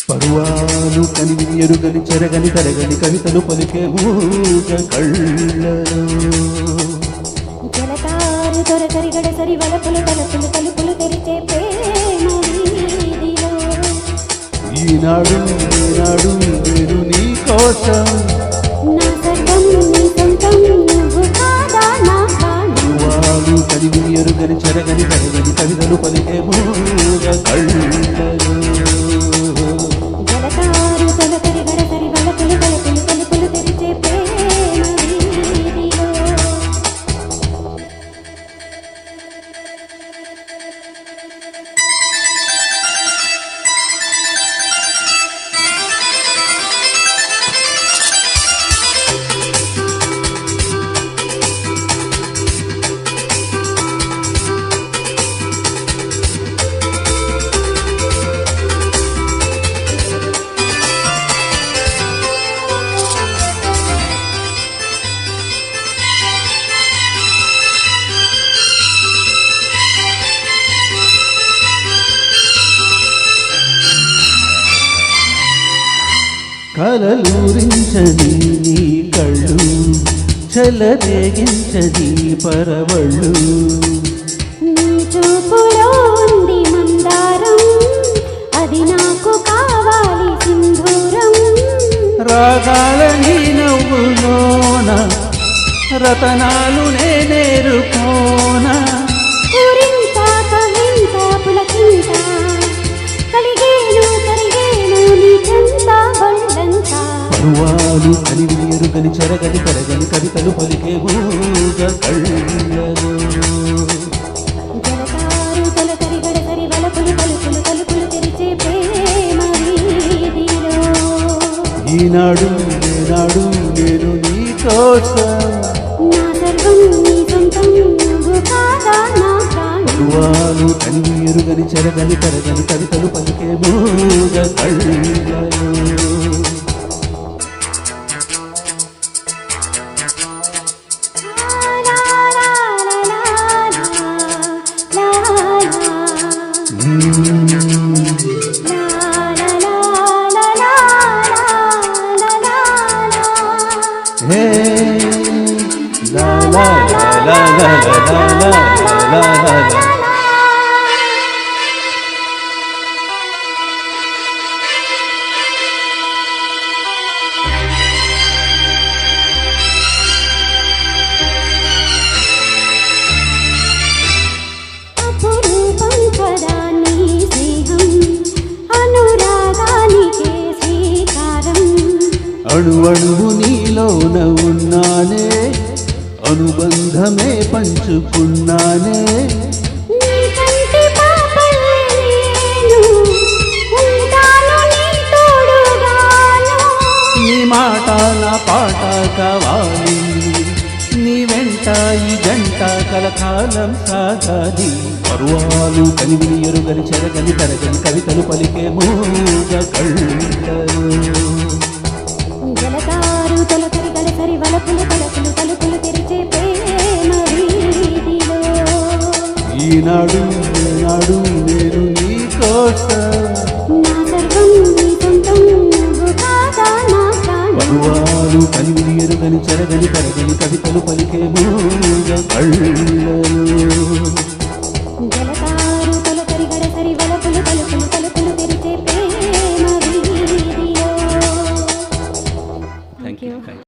పరువాలు కనివి ఎరుగని చెరగని తరగని కవితలు పలికే మూగ కళ్ళలో జలతారు తొరకరి గడసరి వలపులు తలుపులు తలుపులు తెరిచే ప్రేమ వీధిలో ఈనాడు ఈనాడు నేను నీ కోసం నా సర్వం నీ సొంతం నువ్వు కాదా నా ప్రాణం పరువాలు కనివి ఎరుగని చెరగని తరగని కవితలు పలికే మూగ కళ్ళలో జలతారు తొలకరి గడసరి వలపులు తలుపులు తలుపులు తెరిచే ప్రేమ వీధిలో కలలూరించని నీ కళ్ళు చలరేగించని పరవళ్ళు నీ చూపులో ఉంది మందారం అది నాకు కావాలి సింధూరం రాగాలని నవ్వులోన రతనాలు నేనేరుకోన ఊరింత కవింత పులకింత కలిగేను కరిగేను నీ చెంత బళ్ళంత పరువాలు కనివి ఎరుగని చెరగని కరగని కవితలు పలికే మూగ కళ్ళలో జలతారు తొలకరి గడసరి వలపులు తలుపులు తలుపులు తెరిచే ప్రేమ వీధిలో ఈనాడు ఏనాడు నేను నీ కోసం నా సర్వం నీ సొంతం నువ్వు కాదా నా ప్రాణం పరువాలు కనివి ఎరుగని చెరగని కరగని కవితలు పలికే మూగ కళ్ళలో అపురూపం కదా నీ స్నేహం అనురాగానికే శ్రీకారం అణువణువు నీలోన ఉన్నానే అనుబంధమే పంచుకున్నానే నీ కంటి పాపల్లే నేను ఉంటాను నీ తోడుగాను నీ మాట నా పాట కావాలి నీ వెంట ఈ గంట కలకాలం సాగాలి పరువాలు కనివి ఎరుగని చెరగని తరగని కవితలు పలికే మూగ కళ్ళలో జలతారు తొలకరి గడసరి వలపులు తలుపులు తలుపులు తెరిచే ప్రేమ వీధిలో ఈనాడు ఈనాడు నేను నీ కోసం నా సర్వం నీ సొంతం నువ్వు కాదా నా ప్రాణం పరువాలు కనివి ఎరుగని చెరగని తరగని కవితలు పలికే మూగ కళ్ళలో